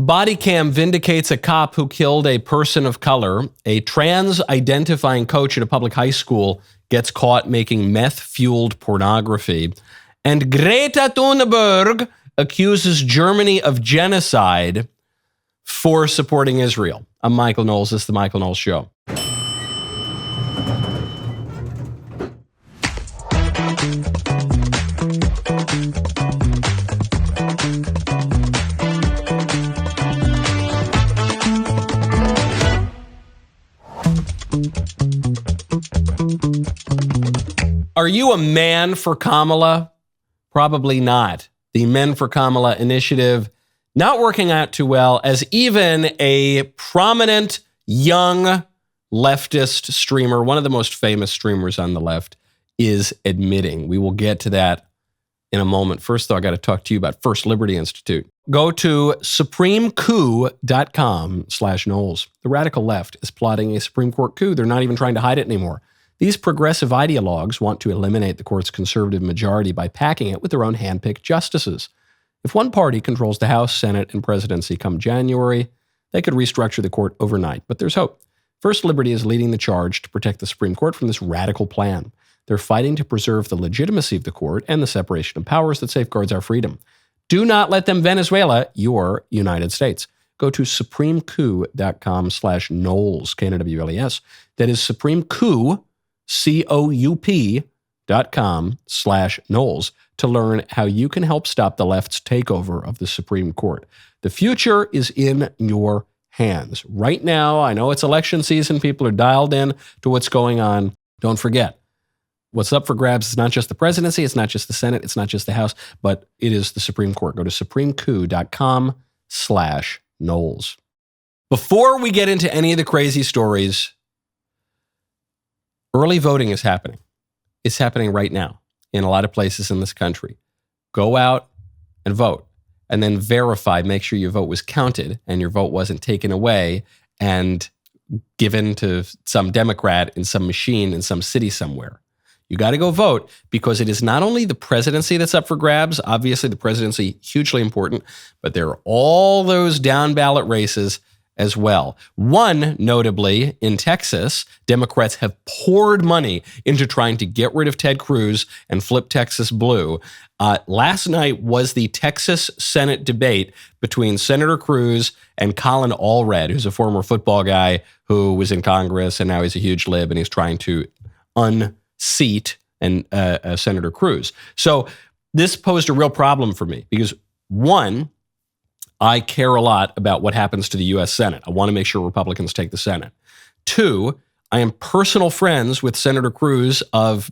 Bodycam vindicates a cop who killed a person of color. A trans-identifying coach at a public high school gets caught making meth-fueled pornography. And Greta Thunberg accuses Germany of genocide for supporting Israel. I'm Michael Knowles. This is The Michael Knowles Show. Are you a man for Kamala? Probably not. The Men for Kamala initiative not working out too well, as even a prominent young leftist streamer, one of the most famous streamers on the left, is admitting. We will get to that in a moment. First, though, I got to talk to you about First Liberty Institute. Go to supremecoup.com/Knowles. The radical left is plotting a Supreme Court coup. They're not even trying to hide it anymore. These progressive ideologues want to eliminate the court's conservative majority by packing it with their own handpicked justices. If one party controls the House, Senate, and presidency come January, they could restructure the court overnight. But there's hope. First Liberty is leading the charge to protect the Supreme Court from this radical plan. They're fighting to preserve the legitimacy of the court and the separation of powers that safeguards our freedom. Do not let them Venezuela your United States. Go to supremecoup.com/Knowles, Knowles. That is supremecoup, COUP.com/Knowles to learn how you can help stop the left's takeover of the Supreme Court. The future is in your hands. Right now, I know it's election season. People are dialed in to what's going on. Don't forget, what's up for grabs is not just the presidency, it's not just the Senate, it's not just the House, but it is the Supreme Court. Go to supremecoup.com/Knowles. Before we get into any of the crazy stories, early voting is happening. It's happening right now in a lot of places in this country. Go out and vote, and then verify, make sure your vote was counted and your vote wasn't taken away and given to some Democrat in some machine in some city somewhere. You got to go vote, because it is not only the presidency that's up for grabs. Obviously, the presidency, hugely important, but there are all those down ballot races as well. One, notably, in Texas, Democrats have poured money into trying to get rid of Ted Cruz and flip Texas blue. Last night was the Texas Senate debate between Senator Cruz and Colin Allred, who's a former football guy who was in Congress and now he's a huge lib and he's trying to unseat Senator Cruz. So this posed a real problem for me because, one, I care a lot about what happens to the U.S. Senate. I want to make sure Republicans take the Senate. Two, I am personal friends with Senator Cruz of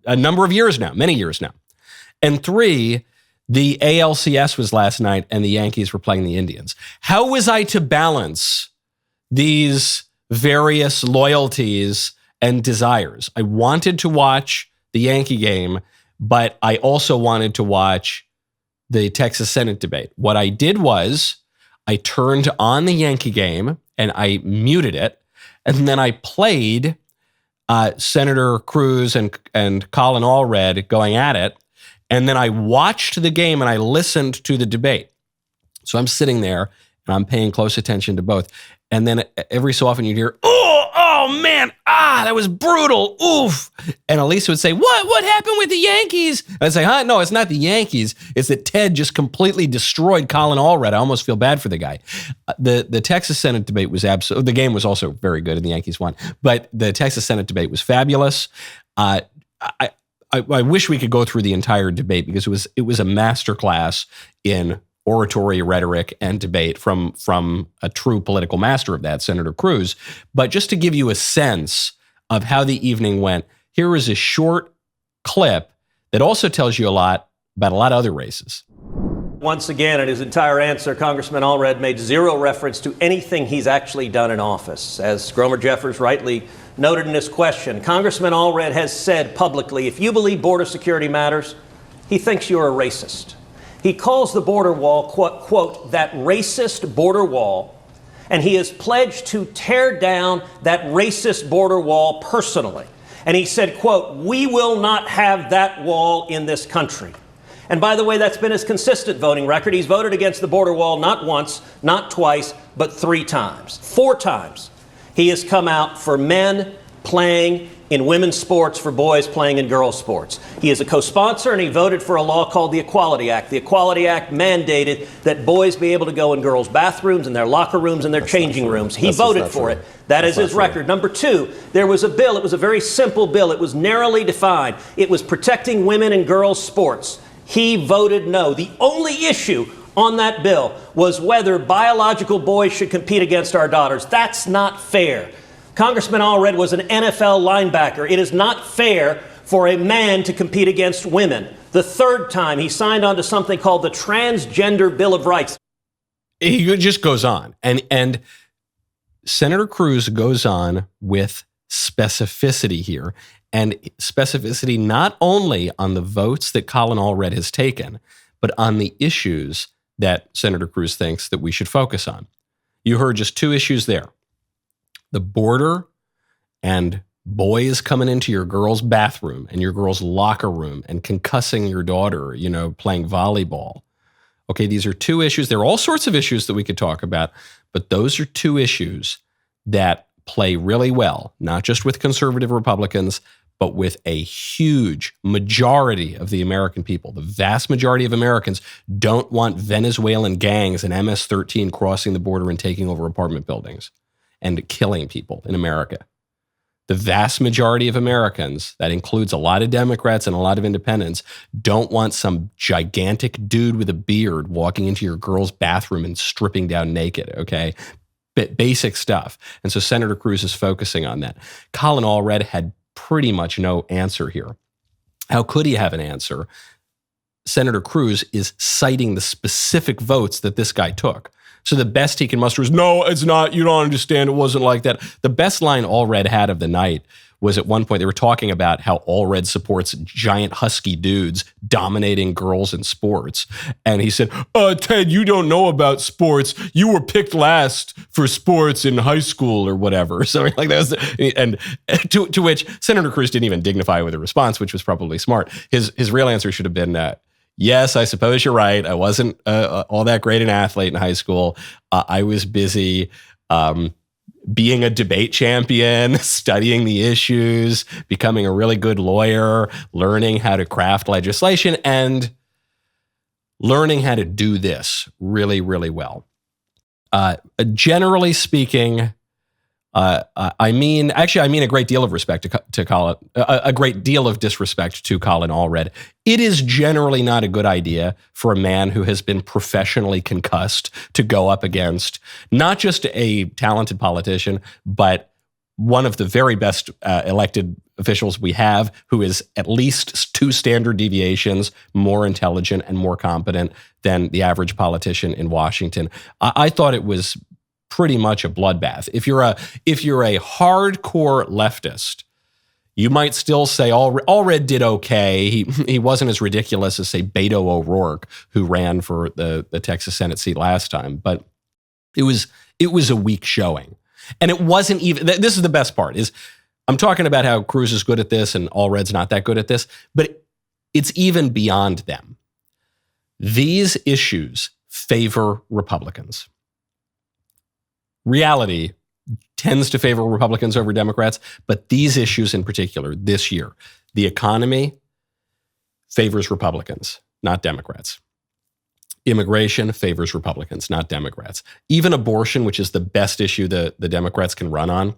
a number of years now, many years now. And three, the ALCS was last night and the Yankees were playing the Indians. How was I to balance these various loyalties and desires? I wanted to watch the Yankee game, but I also wanted to watch the Texas Senate debate. What I did was I turned on the Yankee game and I muted it. And then I played Senator Cruz and Colin Allred going at it. And then I watched the game and I listened to the debate. So I'm sitting there and I'm paying close attention to both. And then every so often you'd hear, oh man, that was brutal, oof. And Elisa would say, what happened with the Yankees? And I'd say, no, it's not the Yankees. It's that Ted just completely destroyed Colin Allred. I almost feel bad for the guy. The Texas Senate debate was the game was also very good and the Yankees won. But the Texas Senate debate was fabulous. I wish we could go through the entire debate because it was a masterclass in oratory, rhetoric, and debate from a true political master of that, Senator Cruz. But just to give you a sense of how the evening went, here is a short clip that also tells you a lot about a lot of other races. Once again, in his entire answer, Congressman Allred made zero reference to anything he's actually done in office. As Gromer Jeffers rightly noted in his question, Congressman Allred has said publicly, if you believe border security matters, he thinks you're a racist. He calls the border wall, quote, that racist border wall, and he has pledged to tear down that racist border wall personally. And he said, quote, we will not have that wall in this country. And by the way, that's been his consistent voting record. He's voted against the border wall not once, not twice, but 3 times. 4 times he has come out for men playing in women's sports, for boys playing in girls' sports. He is a co-sponsor, and he voted for a law called the Equality Act. The Equality Act mandated that boys be able to go in girls' bathrooms, in their locker rooms, and their changing rooms. He voted for it. That is his record. Number 2, there was a bill. It was a very simple bill. It was narrowly defined. It was protecting women in girls' sports. He voted no. The only issue on that bill was whether biological boys should compete against our daughters. That's not fair. Congressman Allred was an NFL linebacker. It is not fair for a man to compete against women. The 3rd time he signed on to something called the Transgender Bill of Rights. He just goes on. And Senator Cruz goes on with specificity here. And specificity not only on the votes that Colin Allred has taken, but on the issues that Senator Cruz thinks that we should focus on. You heard just 2 issues there. The border and boys coming into your girl's bathroom and your girl's locker room and concussing your daughter, playing volleyball. Okay, these are 2 issues. There are all sorts of issues that we could talk about, but those are 2 issues that play really well, not just with conservative Republicans, but with a huge majority of the American people. The vast majority of Americans don't want Venezuelan gangs and MS-13 crossing the border and taking over apartment buildings and killing people in America. The vast majority of Americans, that includes a lot of Democrats and a lot of independents, don't want some gigantic dude with a beard walking into your girl's bathroom and stripping down naked, okay? Basic stuff. And so Senator Cruz is focusing on that. Colin Allred had pretty much no answer here. How could he have an answer? Senator Cruz is citing the specific votes that this guy took. So the best he can muster is, no, it's not. You don't understand. It wasn't like that. The best line Allred had of the night was at one point, they were talking about how Allred supports giant husky dudes dominating girls in sports. And he said, Ted, you don't know about sports. You were picked last for sports in high school or whatever. So like that was, and to which Senator Cruz didn't even dignify with a response, which was probably smart. His real answer should have been, yes, I suppose you're right. I wasn't all that great an athlete in high school. I was busy being a debate champion, studying the issues, becoming a really good lawyer, learning how to craft legislation, and learning how to do this really, really well. Generally speaking, I mean a great deal of respect to Colin, a great deal of disrespect to Colin Allred. It is generally not a good idea for a man who has been professionally concussed to go up against not just a talented politician, but one of the very best elected officials we have, who is at least 2 standard deviations more intelligent and more competent than the average politician in Washington. I thought it was pretty much a bloodbath. If you're a hardcore leftist, you might still say Allred did okay. He wasn't as ridiculous as, say, Beto O'Rourke, who ran for the Texas Senate seat last time. But it was a weak showing. And it wasn't even, this is the best part, is I'm talking about how Cruz is good at this and Allred's not that good at this, but it's even beyond them. These issues favor Republicans. Reality tends to favor Republicans over Democrats, but these issues in particular this year, the economy favors Republicans, not Democrats. Immigration favors Republicans, not Democrats. Even abortion, which is the best issue the Democrats can run on,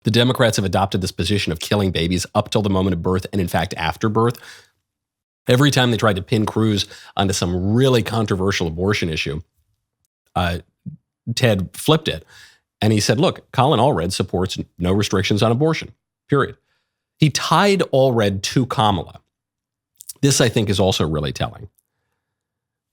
the Democrats have adopted this position of killing babies up till the moment of birth and, in fact, after birth. Every time they tried to pin Cruz onto some really controversial abortion issue, Ted flipped it. And he said, look, Colin Allred supports no restrictions on abortion, period. He tied Allred to Kamala. This, I think, is also really telling.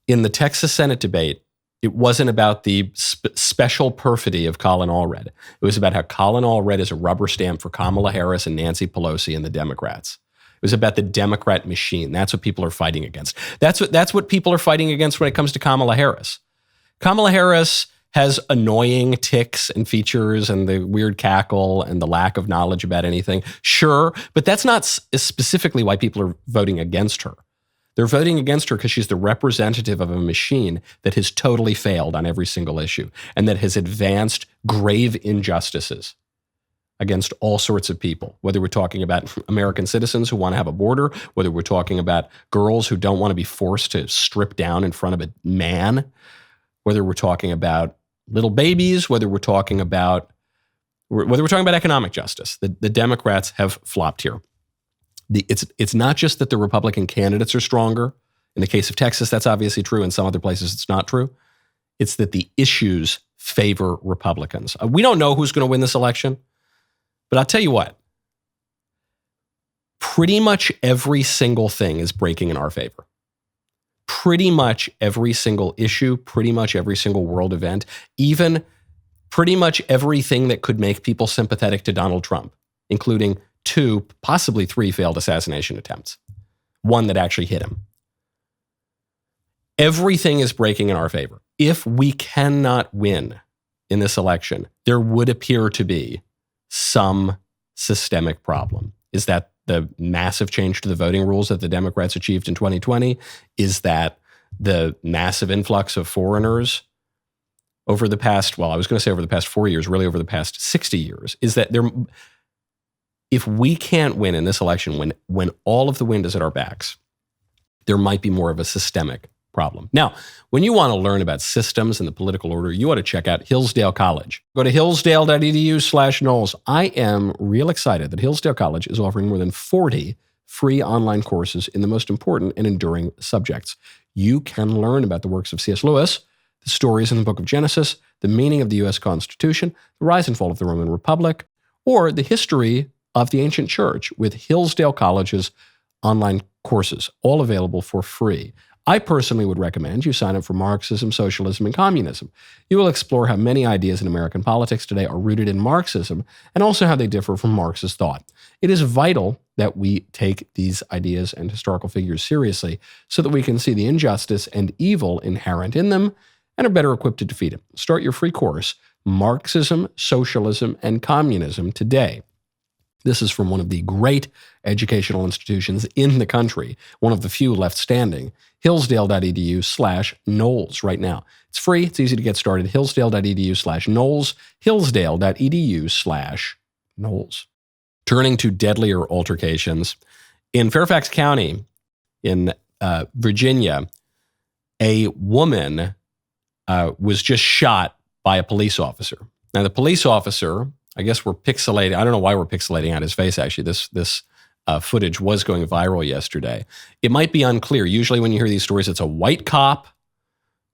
In the Texas Senate debate, it wasn't about the special perfidy of Colin Allred. It was about how Colin Allred is a rubber stamp for Kamala Harris and Nancy Pelosi and the Democrats. It was about the Democrat machine. That's what people are fighting against. That's what people are fighting against when it comes to Kamala Harris. Kamala Harris has annoying tics and features and the weird cackle and the lack of knowledge about anything. Sure, but that's not specifically why people are voting against her. They're voting against her because she's the representative of a machine that has totally failed on every single issue and that has advanced grave injustices against all sorts of people, whether we're talking about American citizens who want to have a border, whether we're talking about girls who don't want to be forced to strip down in front of a man, whether we're talking about little babies, whether we're talking about economic justice. The Democrats have flopped here. It's not just that the Republican candidates are stronger. In the case of Texas, that's obviously true. In some other places, it's not true. It's that the issues favor Republicans. We don't know who's going to win this election. But I'll tell you what, pretty much every single thing is breaking in our favor. Pretty much every single issue, pretty much every single world event, even pretty much everything that could make people sympathetic to Donald Trump, including 2, possibly 3 failed assassination attempts, one that actually hit him. Everything is breaking in our favor. If we cannot win in this election, there would appear to be some systemic problem. Is that the massive change to the voting rules that the Democrats achieved in 2020? Is that the massive influx of foreigners over the past, well, I was going to say over the past 4 years, really over the past 60 years? Is that if we can't win in this election when all of the wind is at our backs, there might be more of a systemic problem. Now, when you want to learn about systems and the political order, you ought to check out Hillsdale College. Go to hillsdale.edu/Knowles. I am real excited that Hillsdale College is offering more than 40 free online courses in the most important and enduring subjects. You can learn about the works of C.S. Lewis, the stories in the book of Genesis, the meaning of the U.S. Constitution, the rise and fall of the Roman Republic, or the history of the ancient church with Hillsdale College's online courses, all available for free. I personally would recommend you sign up for Marxism, Socialism, and Communism. You will explore how many ideas in American politics today are rooted in Marxism and also how they differ from Marxist thought. It is vital that we take these ideas and historical figures seriously so that we can see the injustice and evil inherent in them and are better equipped to defeat it. Start your free course, Marxism, Socialism, and Communism, today. This is from one of the great educational institutions in the country, one of the few left standing, hillsdale.edu/Knowles right now. It's free. It's easy to get started. hillsdale.edu/Knowles, hillsdale.edu/Knowles. Turning to deadlier altercations, in Fairfax County in Virginia, a woman was just shot by a police officer. Now, the police officer, I guess we're pixelating. I don't know why we're pixelating out his face, actually. This footage was going viral yesterday. It might be unclear. Usually when you hear these stories, it's a white cop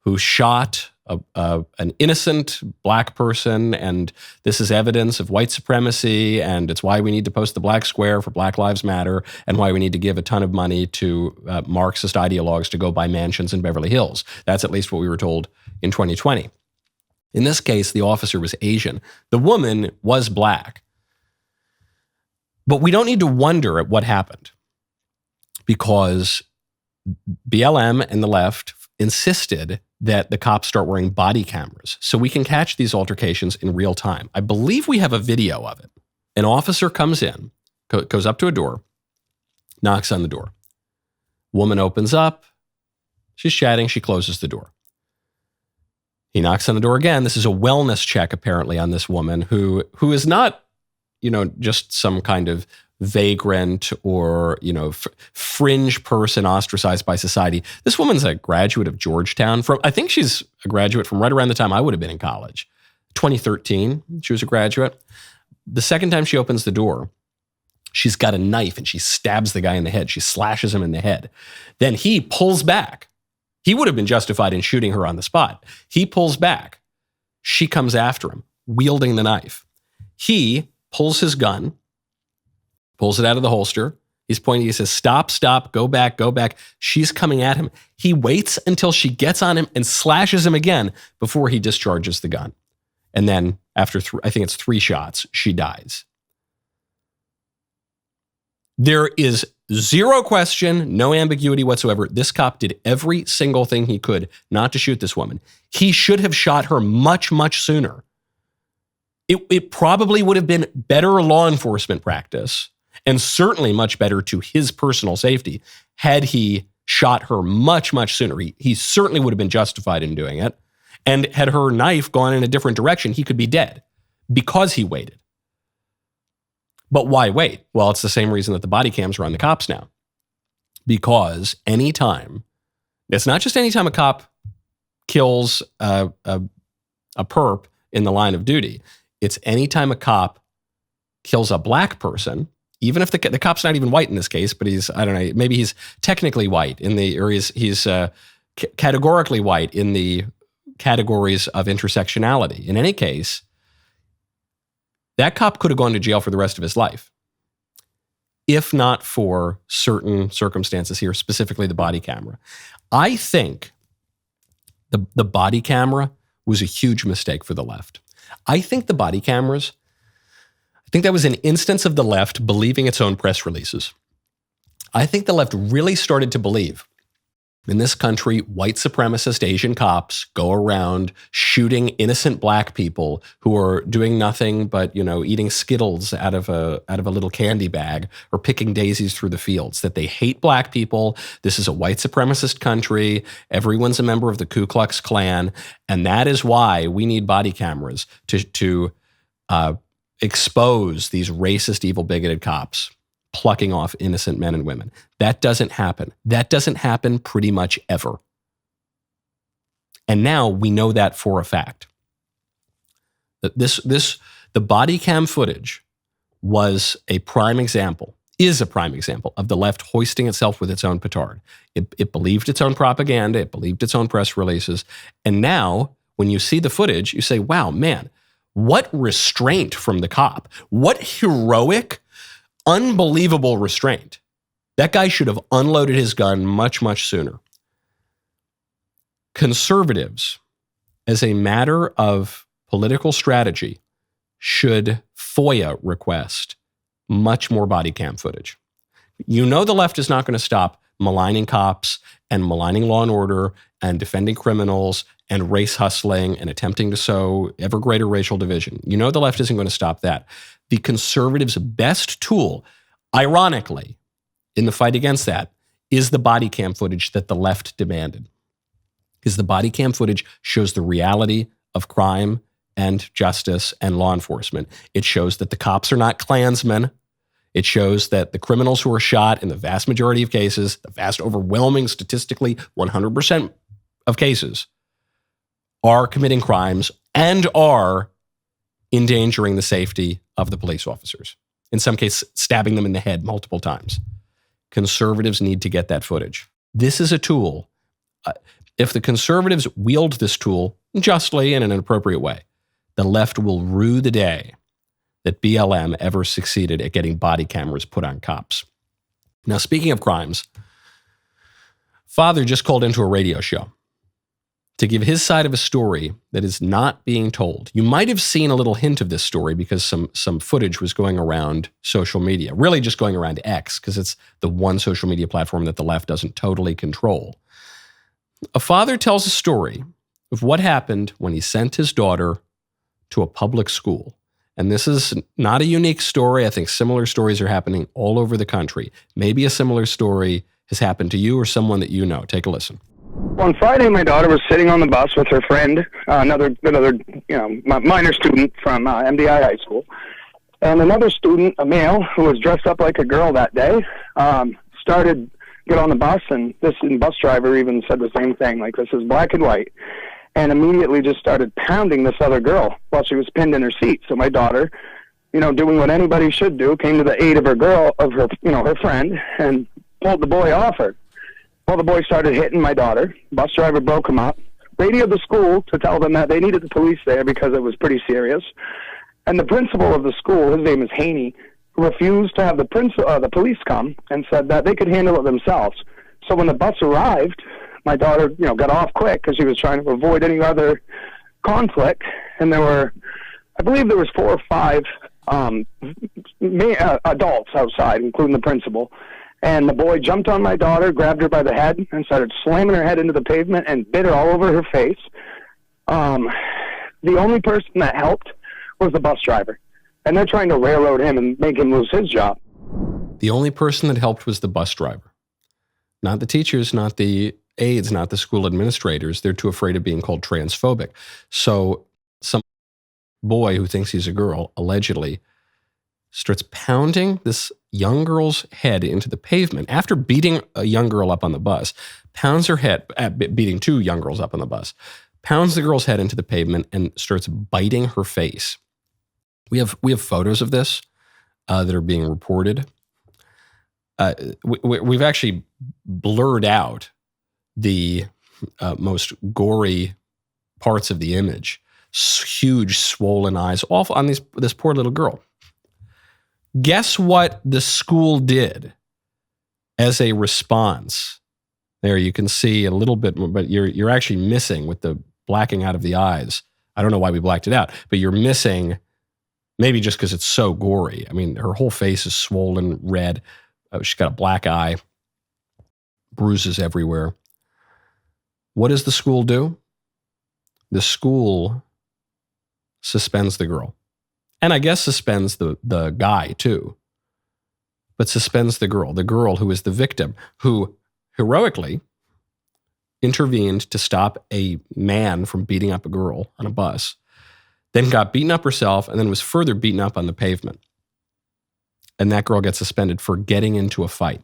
who shot an innocent black person, and this is evidence of white supremacy, and it's why we need to post the black square for Black Lives Matter, and why we need to give a ton of money to Marxist ideologues to go buy mansions in Beverly Hills. That's at least what we were told in 2020. In this case, the officer was Asian. The woman was black. But we don't need to wonder at what happened, because BLM and the left insisted that the cops start wearing body cameras so we can catch these altercations in real time. I believe we have a video of it. An officer comes in, goes up to a door, knocks on the door. Woman opens up. She's chatting. She closes the door. He knocks on the door again. This is a wellness check, apparently, on this woman who is not, just some kind of vagrant or, fringe person ostracized by society. This woman's a graduate of Georgetown. I think she's a graduate from right around the time I would have been in college. 2013, she was a graduate. The second time she opens the door, she's got a knife and she stabs the guy in the head. She slashes him in the head. Then he pulls back. He would have been justified in shooting her on the spot. He pulls back. She comes after him, wielding the knife. He pulls his gun, pulls it out of the holster. He's pointing. He says, "Stop, stop, go back, go back." She's coming at him. He waits until she gets on him and slashes him again before he discharges the gun. And then after, I think it's 3 shots, she dies. There is zero question, no ambiguity whatsoever. This cop did every single thing he could not to shoot this woman. He should have shot her much, much sooner. It probably would have been better law enforcement practice, and certainly much better to his personal safety, had he shot her much, much sooner. He certainly would have been justified in doing it. And had her knife gone in a different direction, he could be dead because he waited. But why wait? Well, it's the same reason that the body cams are on the cops now. Because anytime, it's not just anytime a cop kills a perp in the line of duty. It's anytime a cop kills a black person, even if the cop's not even white in this case, but he's, I don't know, maybe he's technically white or he's categorically white in the categories of intersectionality. In any case, that cop could have gone to jail for the rest of his life, if not for certain circumstances here, specifically the body camera. I think the body camera was a huge mistake for the left. I think the body cameras, I think that was an instance of the left believing its own press releases. I think the left really started to believe in this country, white supremacist Asian cops go around shooting innocent black people who are doing nothing but, eating Skittles out of a little candy bag or picking daisies through the fields, that they hate black people. This is a white supremacist country. Everyone's a member of the Ku Klux Klan. And that is why we need body cameras to expose these racist, evil, bigoted cops plucking off innocent men and women. That doesn't happen. That doesn't happen pretty much ever. And now we know that for a fact. That the body cam footage is a prime example of the left hoisting itself with its own petard. It believed its own propaganda. It believed its own press releases. And now when you see the footage, you say, wow, man, what restraint from the cop. What heroic, unbelievable restraint. That guy should have unloaded his gun much, much sooner. Conservatives, as a matter of political strategy, should FOIA request much more body cam footage. The left is not going to stop maligning cops and maligning law and order and defending criminals and race hustling and attempting to sow ever greater racial division. The left isn't going to stop that. The conservatives' best tool, ironically, in the fight against that, is the body cam footage that the left demanded. Because the body cam footage shows the reality of crime and justice and law enforcement. It shows that the cops are not Klansmen. It shows that the criminals who are shot in the vast majority of cases, the vast overwhelming statistically 100% of cases, are committing crimes and are endangering the safety of the police officers. In some cases, stabbing them in the head multiple times. Conservatives need to get that footage. This is a tool. If the conservatives wield this tool justly and in an appropriate way, the left will rue the day that BLM ever succeeded at getting body cameras put on cops. Now, speaking of crimes, father just called into a radio show to give his side of a story that is not being told. You might have seen a little hint of this story because some footage was going around social media, really just going around X, because it's the one social media platform that the left doesn't totally control. A father tells a story of what happened when he sent his daughter to a public school. And this is not a unique story. I think similar stories are happening all over the country. Maybe a similar story has happened to you or someone that you know. Take a listen. On Friday, my daughter was sitting on the bus with her friend, another minor student from MDI High School, and another student, a male, who was dressed up like a girl that day, get on the bus, and this bus driver even said the same thing, like, this is black and white, and immediately just started pounding this other girl while she was pinned in her seat. So my daughter, doing what anybody should do, came to the aid of her friend, and pulled the boy off her. Well, the boy started hitting my daughter. Bus driver broke him up, radioed the school to tell them that they needed the police there because it was pretty serious. And the principal of the school, his name is Haney, refused to have the police come and said that they could handle it themselves. So when the bus arrived, my daughter, got off quick because she was trying to avoid any other conflict. And I believe there was 4 or 5 adults outside, including the principal. And the boy jumped on my daughter, grabbed her by the head, and started slamming her head into the pavement and bit her all over her face. The only person that helped was the bus driver. And they're trying to railroad him and make him lose his job. The only person that helped was the bus driver. Not the teachers, not the aides, not the school administrators. They're too afraid of being called transphobic. So some boy who thinks he's a girl allegedly starts pounding this young girl's head into the pavement after beating a young girl up on the bus, pounds her head, beating two young girls up on the bus, pounds the girl's head into the pavement and starts biting her face. We have photos of this that are being reported. We've actually blurred out the most gory parts of the image. Huge swollen eyes, all on this poor little girl. Guess what the school did as a response? There you can see a little bit more, but you're actually missing with the blacking out of the eyes. I don't know why we blacked it out, but you're missing, maybe just because it's so gory. I mean, her whole face is swollen, red. She's got a black eye, bruises everywhere. What does the school do? The school suspends the girl. And I guess suspends the guy too. But suspends the girl who is the victim, who heroically intervened to stop a man from beating up a girl on a bus, then got beaten up herself, and then was further beaten up on the pavement. And that girl gets suspended for getting into a fight.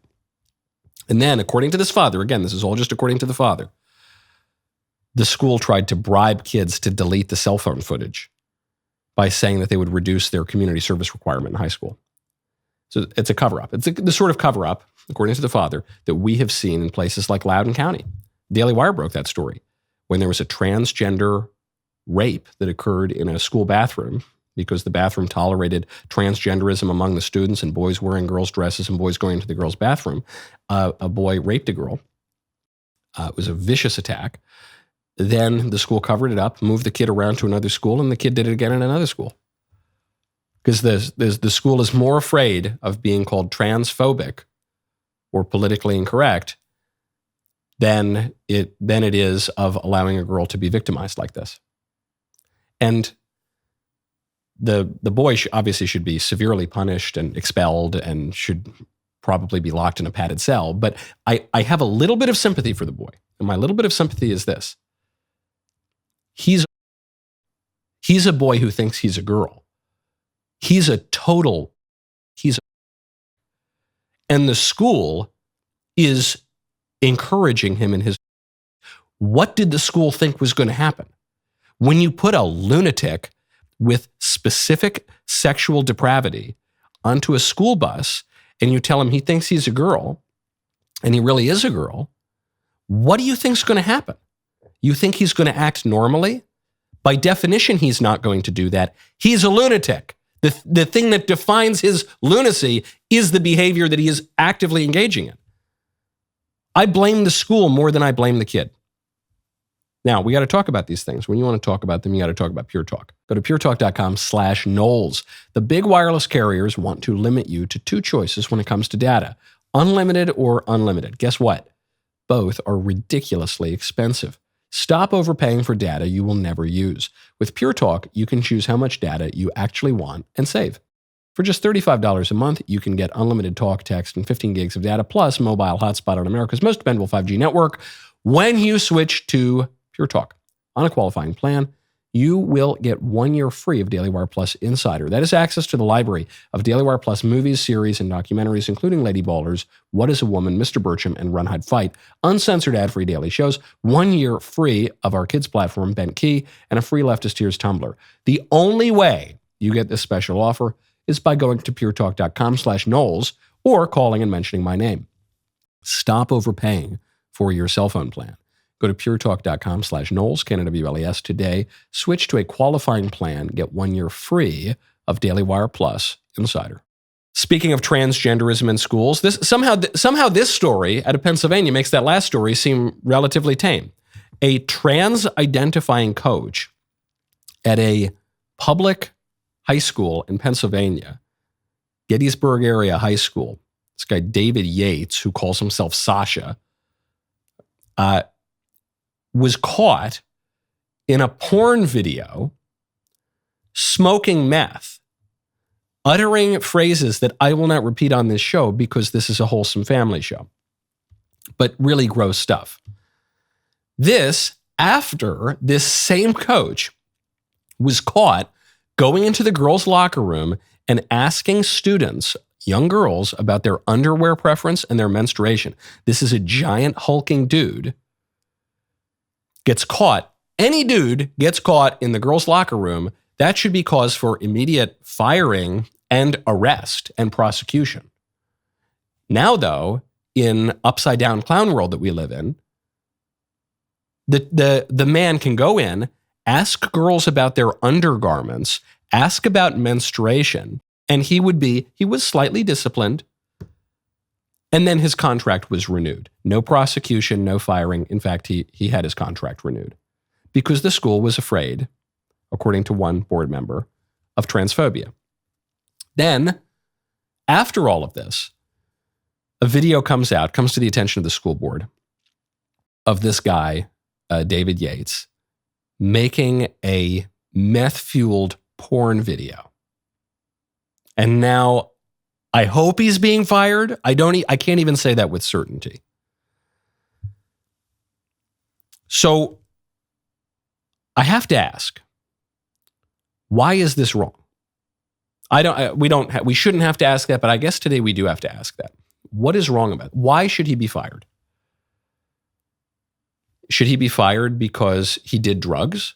And then, according to this father, again, this is all just according to the father, the school tried to bribe kids to delete the cell phone footage by saying that they would reduce their community service requirement in high school. So it's a cover-up. It's the sort of cover-up, according to the father, that we have seen in places like Loudoun County. DailyWire broke that story when there was a transgender rape that occurred in a school bathroom because the bathroom tolerated transgenderism among the students and boys wearing girls' dresses and boys going into the girls' bathroom. A boy raped a girl. It was a vicious attack. Then the school covered it up, moved the kid around to another school, and the kid did it again in another school. Because the school is more afraid of being called transphobic or politically incorrect than it is of allowing a girl to be victimized like this. And the boy obviously should be severely punished and expelled and should probably be locked in a padded cell. But I have a little bit of sympathy for the boy. And my little bit of sympathy is this. He's a boy who thinks he's a girl. And the school is encouraging him in his. What did the school think was going to happen? When you put a lunatic with specific sexual depravity onto a school bus and you tell him he thinks he's a girl and he really is a girl, what do you think is going to happen? You think he's going to act normally? By definition, he's not going to do that. He's a lunatic. The thing that defines his lunacy is the behavior that he is actively engaging in. I blame the school more than I blame the kid. Now, we got to talk about these things. When you want to talk about them, you got to talk about Pure Talk. Go to puretalk.com/Knowles. The big wireless carriers want to limit you to two choices when it comes to data, unlimited or unlimited. Guess what? Both are ridiculously expensive. Stop overpaying for data you will never use. With Pure Talk, you can choose how much data you actually want and save. For just $35 a month, you can get unlimited talk, text, and 15 gigs of data, plus mobile hotspot on America's most dependable 5G network. When you switch to Pure Talk on a qualifying plan, you will get 1 year free of DailyWire Plus Insider. That is access to the library of DailyWire Plus movies, series, and documentaries, including Lady Ballers, What is a Woman, Mr. Burcham, and Run, Hide, Fight, uncensored ad-free daily shows, 1 year free of our kids' platform, Bent Key, and a free Leftist Tears Tumblr. The only way you get this special offer is by going to puretalk.com/Knowles or calling and mentioning my name. Stop overpaying for your cell phone plan. Go to puretalk.com/Knowles, KNWLES today. Switch to a qualifying plan. Get 1 year free of DailyWire Plus Insider. Speaking of transgenderism in schools, somehow this story out of Pennsylvania makes that last story seem relatively tame. A trans-identifying coach at a public high school in Pennsylvania, Gettysburg area high school, this guy David Yates, who calls himself Sasha, was caught in a porn video smoking meth, uttering phrases that I will not repeat on this show because this is a wholesome family show. but really gross stuff. This after this same coach was caught going into the girls' locker room and asking students, young girls, about their underwear preference and their menstruation. This is a giant hulking dude. Gets caught. Any dude gets caught in the girls' locker room, that should be cause for immediate firing and arrest and prosecution. Now, though, in upside down clown world that we live in, the man can go in, ask girls about their undergarments, ask about menstruation, and he was slightly disciplined. And then his contract was renewed. No prosecution, no firing. In fact, he had his contract renewed because the school was afraid, according to one board member, of transphobia. Then, after all of this, a video comes to the attention of the school board of this guy, David Yates, making a meth-fueled porn video. And now, I hope he's being fired. I can't even say that with certainty. So, I have to ask, why is this wrong? We shouldn't have to ask that, but I guess today we do have to ask that. What is wrong about it? Why should he be fired? Should he be fired because he did drugs?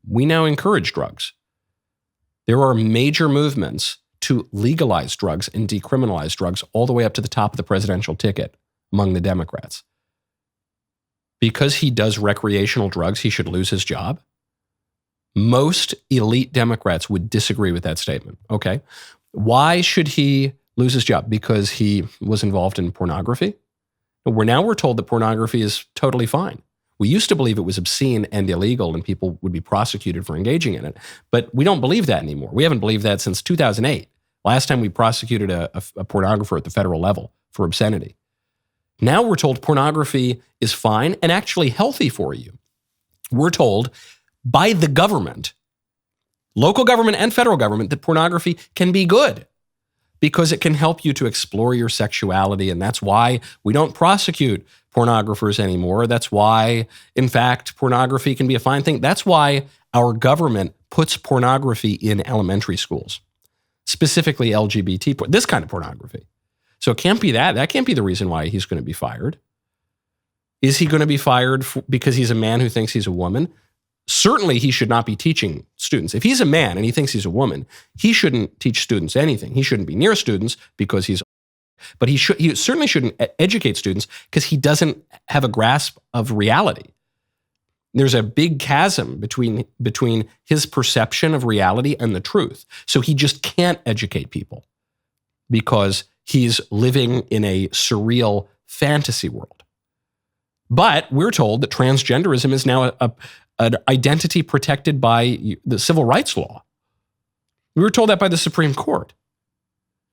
We now encourage drugs. There are major movements to legalize drugs and decriminalize drugs all the way up to the top of the presidential ticket among the Democrats. Because he does recreational drugs, he should lose his job? Most elite Democrats would disagree with that statement. Okay. Why should he lose his job? Because he was involved in pornography? We're told that pornography is totally fine. We used to believe it was obscene and illegal and people would be prosecuted for engaging in it. But we don't believe that anymore. We haven't believed that since 2008. Last time we prosecuted a pornographer at the federal level for obscenity. Now we're told pornography is fine and actually healthy for you. We're told by the government, local government and federal government, that pornography can be good because it can help you to explore your sexuality. And that's why we don't prosecute pornographers anymore. That's why, in fact, pornography can be a fine thing. That's why our government puts pornography in elementary schools, specifically LGBT, this kind of pornography. So it can't be that. That can't be the reason why he's going to be fired. Is he going to be fired because he's a man who thinks he's a woman? Certainly, he should not be teaching students. If he's a man and he thinks he's a woman, he shouldn't teach students anything. He shouldn't be near students because but he certainly shouldn't educate students because he doesn't have a grasp of reality. There's a big chasm between his perception of reality and the truth. So he just can't educate people because he's living in a surreal fantasy world. But we're told that transgenderism is now an identity protected by the civil rights law. We were told that by the Supreme Court.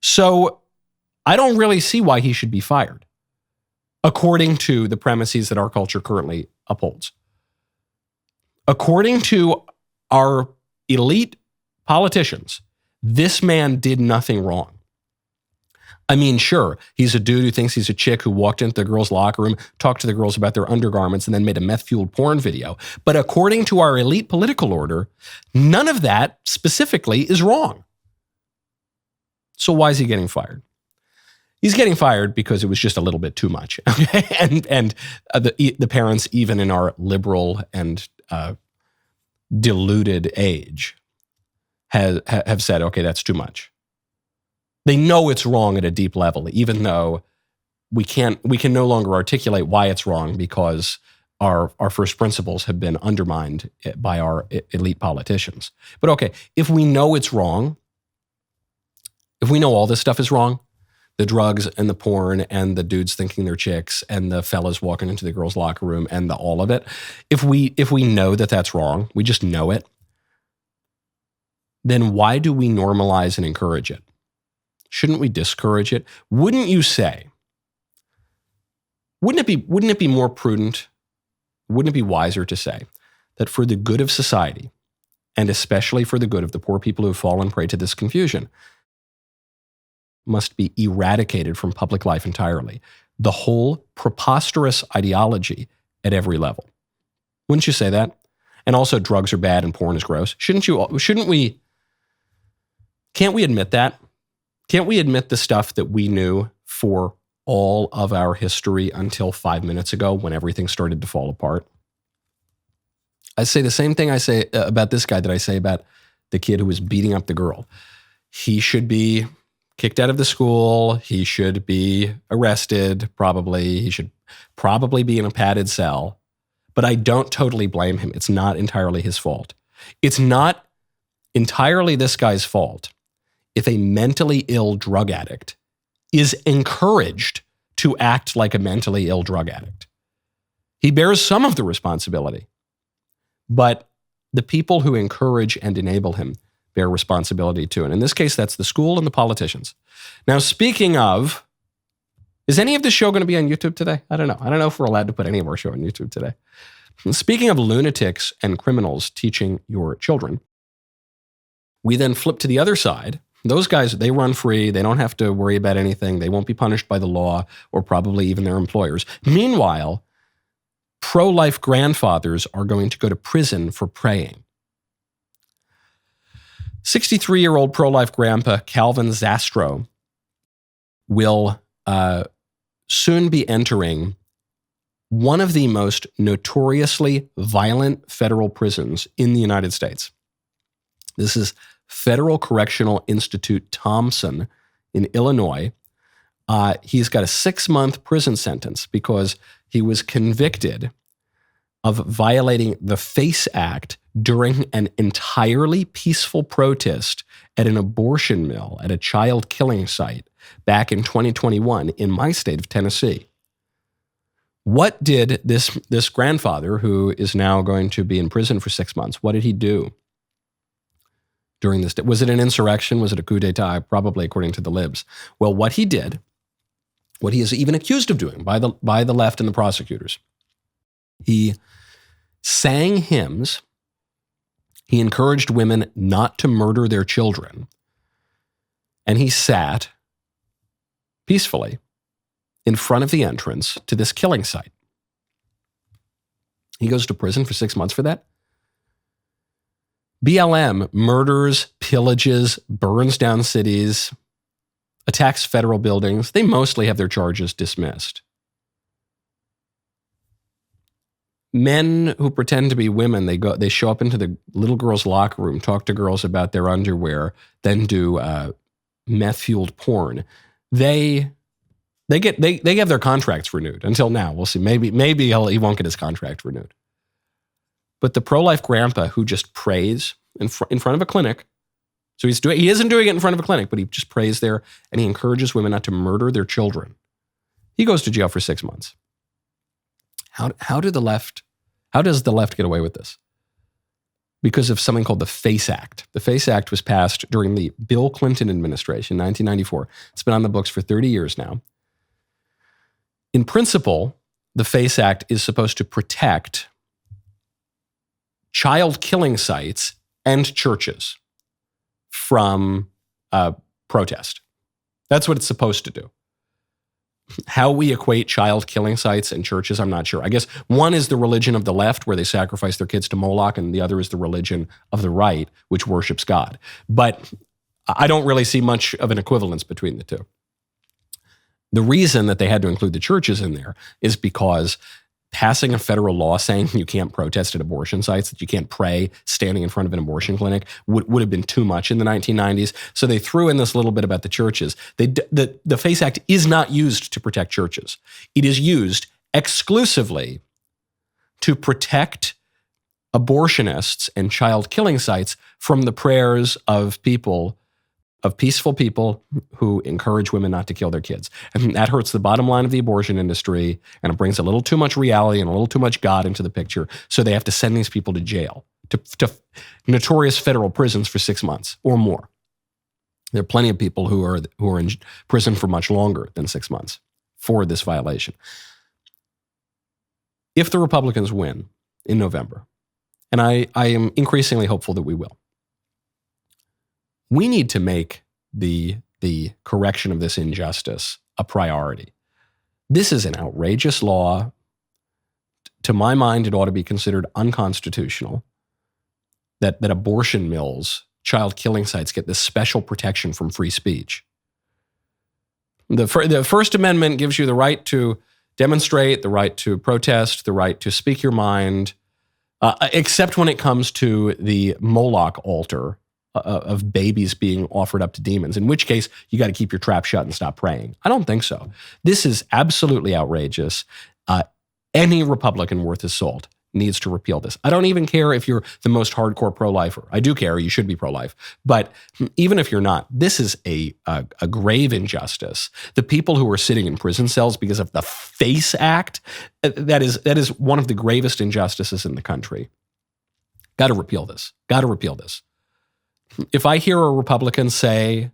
So I don't really see why he should be fired, according to the premises that our culture currently upholds. According to our elite politicians, this man did nothing wrong. I mean, sure, he's a dude who thinks he's a chick who walked into the girls' locker room, talked to the girls about their undergarments, and then made a meth-fueled porn video. But according to our elite political order, none of that specifically is wrong. So why is he getting fired? He's getting fired because it was just a little bit too much. Okay? And the parents, even in our liberal and deluded age, have said, okay, that's too much. They know it's wrong at a deep level, even though we can no longer articulate why it's wrong because our first principles have been undermined by our elite politicians. But okay, if we know it's wrong, if we know all this stuff is wrong, the drugs and the porn and the dudes thinking they're chicks and the fellas walking into the girls' locker room and all of it, if we know that that's wrong, we just know it, then why do we normalize and encourage it? Shouldn't we discourage it? Wouldn't you say, wouldn't it be more prudent, wouldn't it be wiser to say that for the good of society, and especially for the good of the poor people who have fallen prey to this confusion, must be eradicated from public life entirely? the whole preposterous ideology at every level. Wouldn't you say that? And also drugs are bad and porn is gross. Can't we admit that? Can't we admit the stuff that we knew for all of our history until 5 minutes ago when everything started to fall apart? I say the same thing I say about this guy that I say about the kid who was beating up the girl. He should be kicked out of the school. He should be arrested, probably. He should probably be in a padded cell. But I don't totally blame him. It's not entirely his fault. It's not entirely this guy's fault if a mentally ill drug addict is encouraged to act like a mentally ill drug addict. He bears some of the responsibility, but the people who encourage and enable him bear responsibility too. And in this case, that's the school and the politicians. Now, speaking of, is any of this show going to be on YouTube today? I don't know. I don't know if we're allowed to put any of our show on YouTube today. Speaking of lunatics and criminals teaching your children, we then flip to the other side. Those guys, they run free. They don't have to worry about anything. They won't be punished by the law or probably even their employers. Meanwhile, pro-life grandfathers are going to go to prison for praying. 63-year-old pro-life grandpa Calvin Zastro will soon be entering one of the most notoriously violent federal prisons in the United States. This is Federal Correctional Institute Thompson in Illinois. He's got a 6-month prison sentence because he was convicted of violating the FACE Act during an entirely peaceful protest at an abortion mill at a child killing site back in 2021 in my state of Tennessee. What did this grandfather, who is now going to be in prison for 6 months, what did he do during this? Was it an insurrection? Was it a coup d'etat? Probably, according to the libs. Well, what he did, what he is even accused of doing by the left and the prosecutors, he sang hymns. He encouraged women not to murder their children. And he sat peacefully in front of the entrance to this killing site. He goes to prison for 6 months for that. BLM murders, pillages, burns down cities, attacks federal buildings. They mostly have their charges dismissed. Men who pretend to be women, they show up into the little girl's locker room, talk to girls about their underwear, then do meth-fueled porn. They have their contracts renewed until now. We'll see. Maybe he won't get his contract renewed. But the pro-life grandpa who just prays in front of a clinic, so he isn't doing it in front of a clinic, but he just prays there and he encourages women not to murder their children. He goes to jail for 6 months. How does the left get away with this? Because of something called the FACE Act. The FACE Act was passed during the Bill Clinton administration, 1994. It's been on the books for 30 years now. In principle, the FACE Act is supposed to protect child killing sites and churches from protest. That's what it's supposed to do. How we equate child killing sites and churches, I'm not sure. I guess one is the religion of the left, where they sacrifice their kids to Moloch, and the other is the religion of the right, which worships God. But I don't really see much of an equivalence between the two. The reason that they had to include the churches in there is because passing a federal law saying you can't protest at abortion sites, that you can't pray standing in front of an abortion clinic would have been too much in the 1990s. So they threw in this little bit about the churches. The FACE Act is not used to protect churches. It is used exclusively to protect abortionists and child killing sites from the prayers of peaceful people who encourage women not to kill their kids. And that hurts the bottom line of the abortion industry, and it brings a little too much reality and a little too much God into the picture. So they have to send these people to jail, to notorious federal prisons for 6 months or more. There are plenty of people who are in prison for much longer than 6 months for this violation. If the Republicans win in November, and I am increasingly hopeful that we will, we need to make the correction of this injustice a priority. This is an outrageous law. To my mind, it ought to be considered unconstitutional that abortion mills, child killing sites, get this special protection from free speech. The First Amendment gives you the right to demonstrate, the right to protest, the right to speak your mind, except when it comes to the Moloch altar of babies being offered up to demons, in which case you got to keep your trap shut and stop praying. I don't think so. This is absolutely outrageous. Any Republican worth his salt needs to repeal this. I don't even care if you're the most hardcore pro-lifer. I do care. You should be pro-life. But even if you're not, this is a grave injustice. The people who are sitting in prison cells because of the FACE Act, that is one of the gravest injustices in the country. Got to repeal this. Got to repeal this. If I hear a Republican say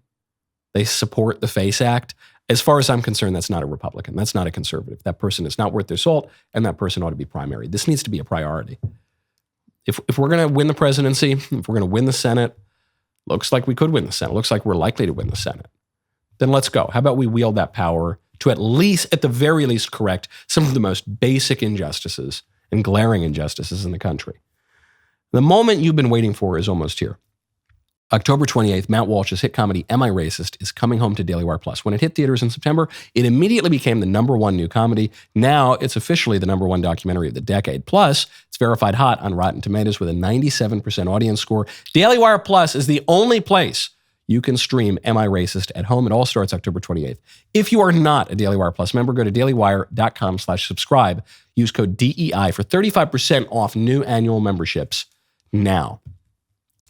they support the FACE Act, as far as I'm concerned, that's not a Republican. That's not a conservative. That person is not worth their salt, and that person ought to be primary. This needs to be a priority. If we're going to win the presidency, if we're going to win the Senate, looks like we could win the Senate, looks like we're likely to win the Senate, then let's go. How about we wield that power to at the very least, correct some of the most basic injustices and glaring injustices in the country. The moment you've been waiting for is almost here. October 28th, Matt Walsh's hit comedy, Am I Racist?, is coming home to DailyWire Plus. When it hit theaters in September, it immediately became the #1 new comedy. Now it's officially the #1 documentary of the decade. Plus, it's verified hot on Rotten Tomatoes with a 97% audience score. DailyWire Plus is the only place you can stream Am I Racist at home. It all starts October 28th. If you are not a DailyWire Plus member, go to dailywire.com/subscribe. Use code DEI for 35% off new annual memberships now.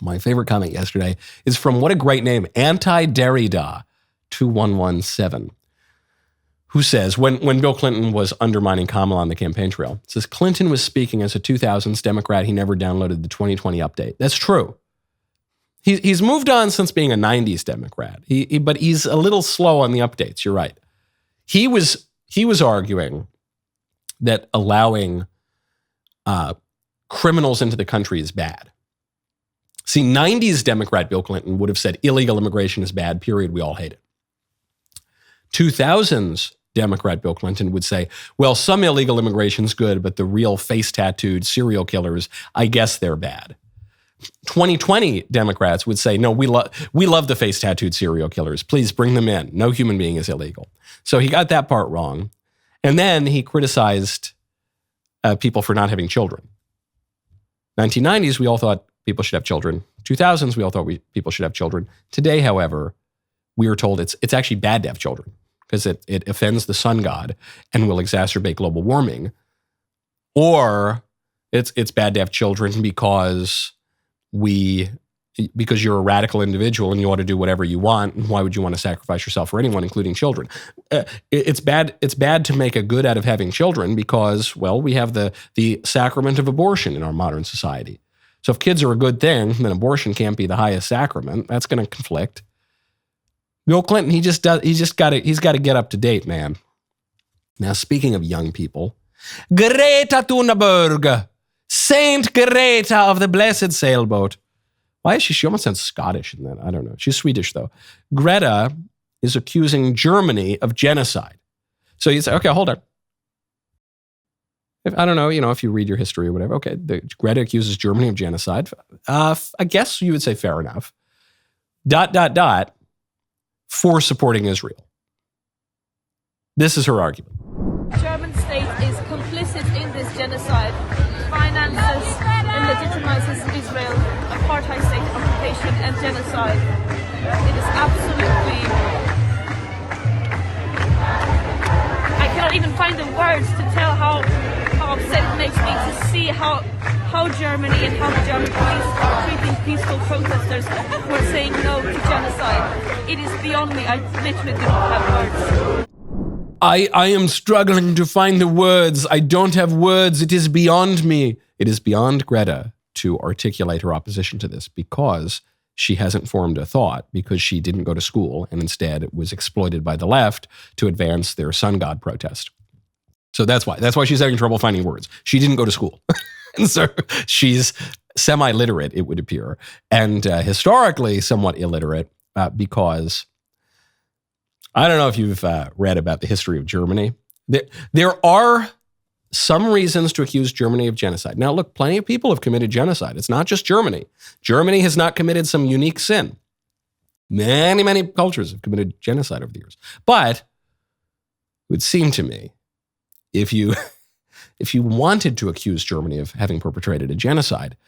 My favorite comment yesterday is from, what a great name, Anti-Derrida 2117, who says, when Bill Clinton was undermining Kamala on the campaign trail, it says, Clinton was speaking as a 2000s Democrat. He never downloaded the 2020 update. That's true. He's moved on since being a 90s Democrat, but he's a little slow on the updates. You're right. He was arguing that allowing criminals into the country is bad. See, 90s Democrat Bill Clinton would have said illegal immigration is bad, period. We all hate it. 2000s Democrat Bill Clinton would say, well, some illegal immigration is good, but the real face-tattooed serial killers, I guess they're bad. 2020 Democrats would say, no, we love the face-tattooed serial killers. Please bring them in. No human being is illegal. So he got that part wrong. And then he criticized people for not having children. 1990s, we all thought people should have children. 2000s, we all thought people should have children. Today, however, we are told it's actually bad to have children because it offends the sun god and will exacerbate global warming. Or it's bad to have children because you're a radical individual and you ought to do whatever you want. And why would you want to sacrifice yourself for anyone, including children? It's bad to make a good out of having children because, well, we have the sacrament of abortion in our modern society. So if kids are a good thing, then abortion can't be the highest sacrament. That's going to conflict. Bill Clinton, he's got to get up to date, man. Now, speaking of young people, Greta Thunberg, Saint Greta of the blessed sailboat. Why is she almost sounds Scottish in that. I don't know. She's Swedish, though. Greta is accusing Germany of genocide. So you say, okay, hold on. I don't know, if you read your history or whatever. Okay, Greta accuses Germany of genocide. I guess you would say fair enough. ... for supporting Israel. This is her argument. German state is complicit in this genocide, finances and legitimizes Israel, apartheid state occupation and genocide. It is absolutely... I cannot even find the words to tell how upset it makes me to see how Germany and how the German police are treating peaceful protesters who are saying no to genocide. It is beyond me. I literally do not have words. I am struggling to find the words. I don't have words. It is beyond me. It is beyond Greta to articulate her opposition to this because she hasn't formed a thought, because she didn't go to school and instead was exploited by the left to advance their sun god protest. So that's why she's having trouble finding words. She didn't go to school. And so she's semi-literate, it would appear, and historically somewhat illiterate because I don't know if you've read about the history of Germany, There are some reasons to accuse Germany of genocide. Now, look, plenty of people have committed genocide. It's not just Germany. Germany has not committed some unique sin. Many, many cultures have committed genocide over the years. But it would seem to me, if you wanted to accuse Germany of having perpetrated a genocide,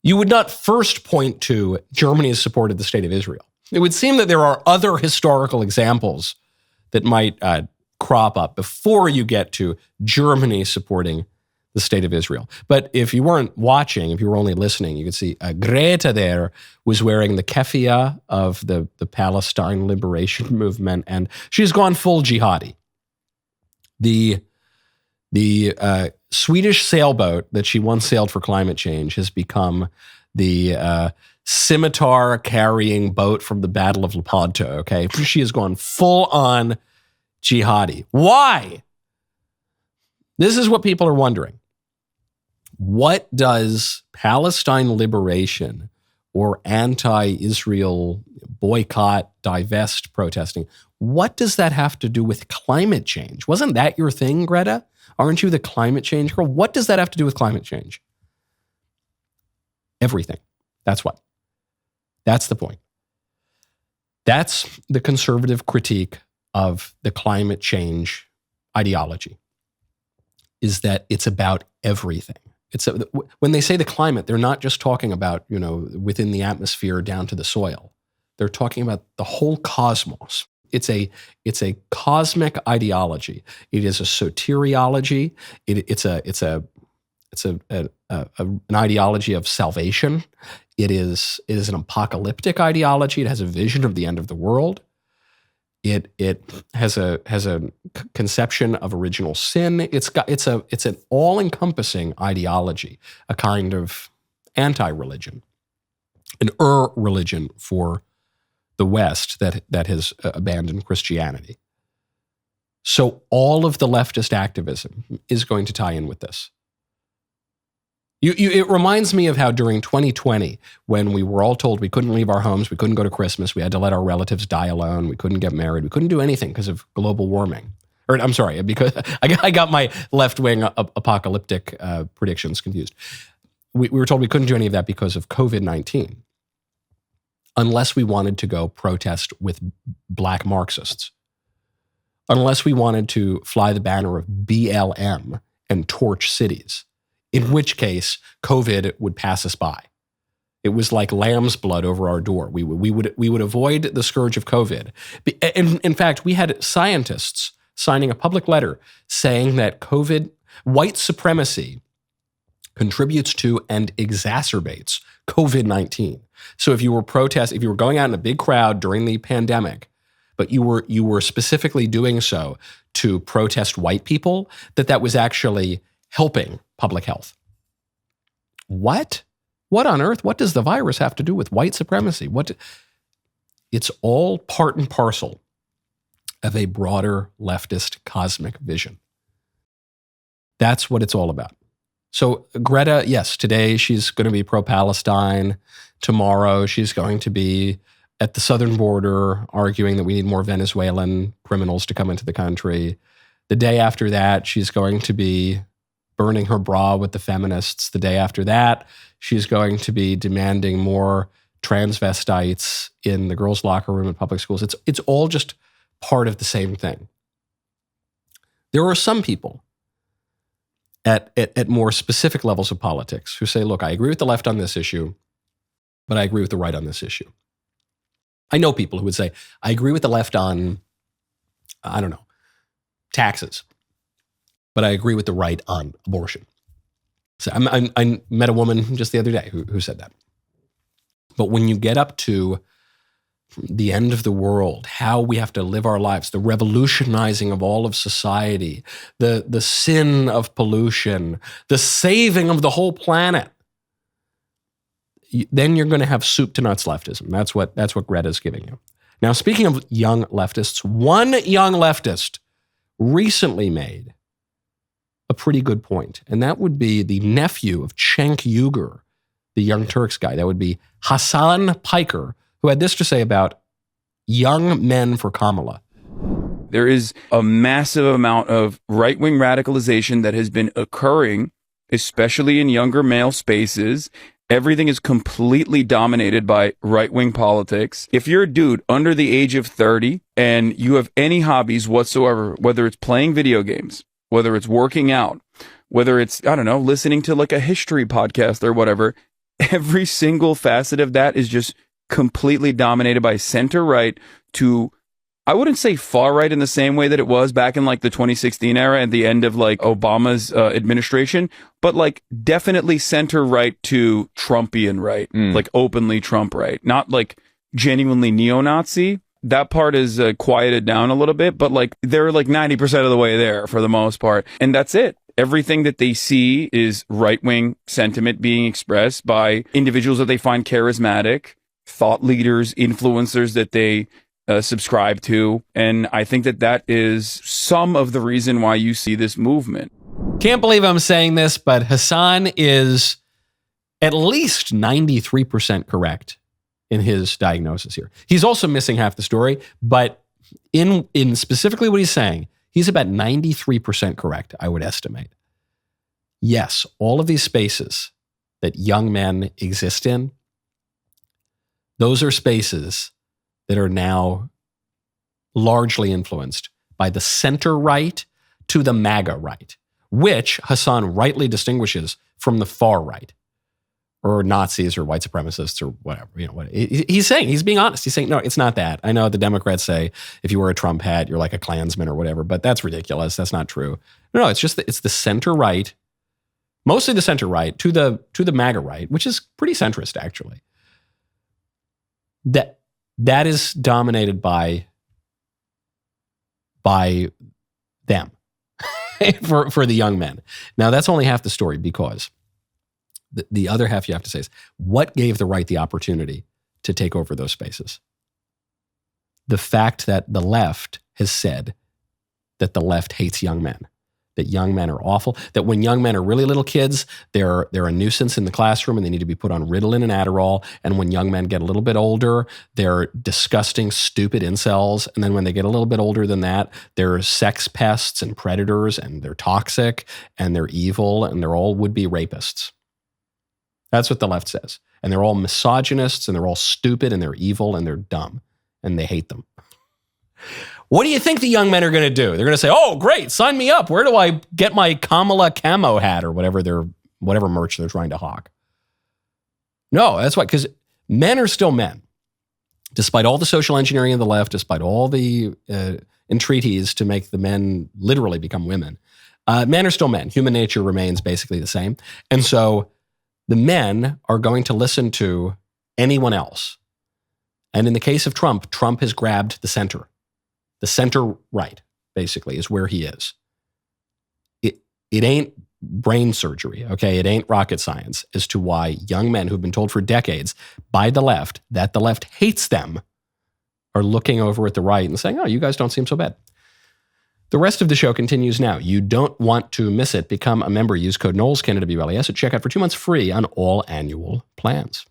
you would not first point to Germany's support of the state of Israel. It would seem that there are other historical examples that might crop up before you get to Germany supporting the state of Israel. But if you weren't watching, if you were only listening, you could see Greta there was wearing the keffiyeh of the Palestine liberation movement, and she's gone full jihadi. The Swedish sailboat that she once sailed for climate change has become the scimitar-carrying boat from the Battle of Lepanto, okay? She has gone full-on jihadi. Why? This is what people are wondering. What does Palestine liberation or anti-Israel boycott, divest protesting, what does that have to do with climate change? Wasn't that your thing, Greta? Aren't you the climate change girl? What does that have to do with climate change? Everything. That's what. That's the point. That's the conservative critique of the climate change ideology, is that it's about everything. When they say the climate, they're not just talking about, within the atmosphere down to the soil. They're talking about the whole cosmos. It's a cosmic ideology. It is a soteriology. It's an ideology of salvation. It is an apocalyptic ideology. It has a vision of the end of the world. It has a conception of original sin. It's an all-encompassing ideology, a kind of anti-religion, an religion for the West that has abandoned Christianity. So all of the leftist activism is going to tie in with this. It reminds me of how during 2020, when we were all told we couldn't leave our homes, we couldn't go to Christmas, we had to let our relatives die alone, we couldn't get married, we couldn't do anything because of global warming. Or I'm sorry, because I got my left-wing apocalyptic predictions confused. We were told we couldn't do any of that because of COVID-19, unless we wanted to go protest with black Marxists, unless we wanted to fly the banner of BLM and torch cities, in which case COVID would pass us by. It was like lamb's blood over our door. We would avoid the scourge of COVID. In fact, we had scientists signing a public letter saying that white supremacy contributes to and exacerbates COVID-19. So if you were going out in a big crowd during the pandemic, but you were specifically doing so to protest white people, that was actually helping public health. What? What on earth? What does the virus have to do with white supremacy? It's all part and parcel of a broader leftist cosmic vision. That's what it's all about. So Greta, yes, today she's going to be pro-Palestine. Tomorrow she's going to be at the southern border arguing that we need more Venezuelan criminals to come into the country. The day after that, she's going to be burning her bra with the feminists. The day after that, she's going to be demanding more transvestites in the girls' locker room at public schools. It's all just part of the same thing. There are some people at more specific levels of politics who say, look, I agree with the left on this issue, but I agree with the right on this issue. I know people who would say, I agree with the left on, I don't know, taxes, but I agree with the right on abortion. So I met a woman just the other day who said that. But when you get up to the end of the world, how we have to live our lives, the revolutionizing of all of society, the sin of pollution, the saving of the whole planet, then you're going to have soup to nuts leftism. That's what Greta's giving you. Now, speaking of young leftists, one young leftist recently made a pretty good point, and that would be the nephew of Cenk Uygur, the Young Turks guy. That would be Hasan Piker, who had this to say about young men for Kamala. There is a massive amount of right-wing radicalization that has been occurring, especially in younger male spaces. Everything is completely dominated by right-wing politics. If you're a dude under the age of 30 and you have any hobbies whatsoever, whether it's playing video games, whether it's working out, whether it's, I don't know, listening to like a history podcast or whatever, every single facet of that is just completely dominated by center-right to, I wouldn't say far-right in the same way that it was back in like the 2016 era at the end of like Obama's administration, but like definitely center-right to Trumpian right, like openly Trump right, not like genuinely neo-Nazi. That part is quieted down a little bit, but like they're like 90% of the way there for the most part. And that's it. Everything that they see is right-wing sentiment being expressed by individuals that they find charismatic, thought leaders, influencers that they subscribe to. And I think that that is some of the reason why you see this movement. Can't believe I'm saying this, but Hasan is at least 93% correct in his diagnosis here. He's also missing half the story, but in specifically what he's saying, he's about 93% correct, I would estimate. Yes, all of these spaces that young men exist in, those are spaces that are now largely influenced by the center-right to the MAGA right, which Hasan rightly distinguishes from the far right, or Nazis or white supremacists or whatever. You know what he's saying? He's being honest. He's saying, no, it's not that. I know the Democrats say if you wear a Trump hat, you're like a Klansman or whatever, but that's ridiculous. That's not true. No, it's just that it's the center-right, mostly the center-right to the MAGA right, which is pretty centrist actually. That is dominated by them for the young men. Now, that's only half the story, because the other half you have to say is, what gave the right the opportunity to take over those spaces? The fact that the left has said that the left hates young men, that young men are awful, that when young men are really little kids, they're a nuisance in the classroom and they need to be put on Ritalin and Adderall. And when young men get a little bit older, they're disgusting, stupid incels. And then when they get a little bit older than that, they're sex pests and predators, and they're toxic and they're evil and they're all would-be rapists. That's what the left says. And they're all misogynists and they're all stupid and they're evil and they're dumb and they hate them. What do you think the young men are going to do? They're going to say, oh, great, sign me up. Where do I get my Kamala camo hat or whatever merch they're trying to hawk? No, that's why, because men are still men. Despite all the social engineering of the left, despite all the entreaties to make the men literally become women, men are still men. Human nature remains basically the same. And so the men are going to listen to anyone else. And in the case of Trump, Trump has grabbed the center. The center-right, basically, is where he is. It ain't brain surgery, okay? It ain't rocket science as to why young men who've been told for decades by the left that the left hates them are looking over at the right and saying, oh, you guys don't seem so bad. The rest of the show continues now. You don't want to miss it. Become a member. Use code Knowles, Canada BLES at checkout for 2 months free on all annual plans.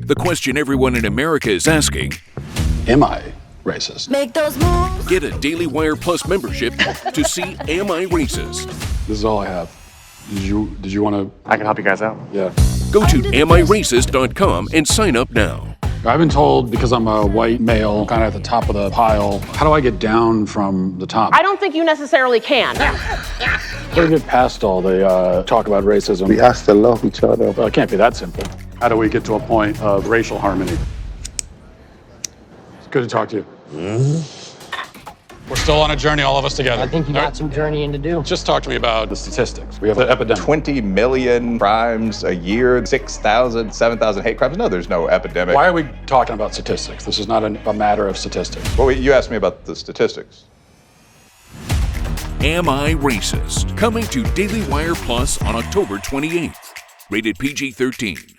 The question everyone in America is asking, am I racist? Make those moves. Get a DailyWire Plus membership to see Am I Racist? This is all I have. Did you want to? I can help you guys out. Yeah. Go to amирacist.com and sign up now. I've been told because I'm a white male, kind of at the top of the pile, how do I get down from the top? I don't think you necessarily can. How do we get past all the talk about racism? We have to love each other. Well, it can't be that simple. How do we get to a point of racial harmony? It's good to talk to you. We're still on a journey, all of us together. I think you got some journeying to do. Just talk to me about the statistics. We have an epidemic. 20 million crimes a year, 6,000, 7,000 hate crimes. No, there's no epidemic. Why are we talking about statistics? This is not a matter of statistics. Well, you asked me about the statistics. Am I Racist? Coming to DailyWire Plus on October 28th. Rated PG-13.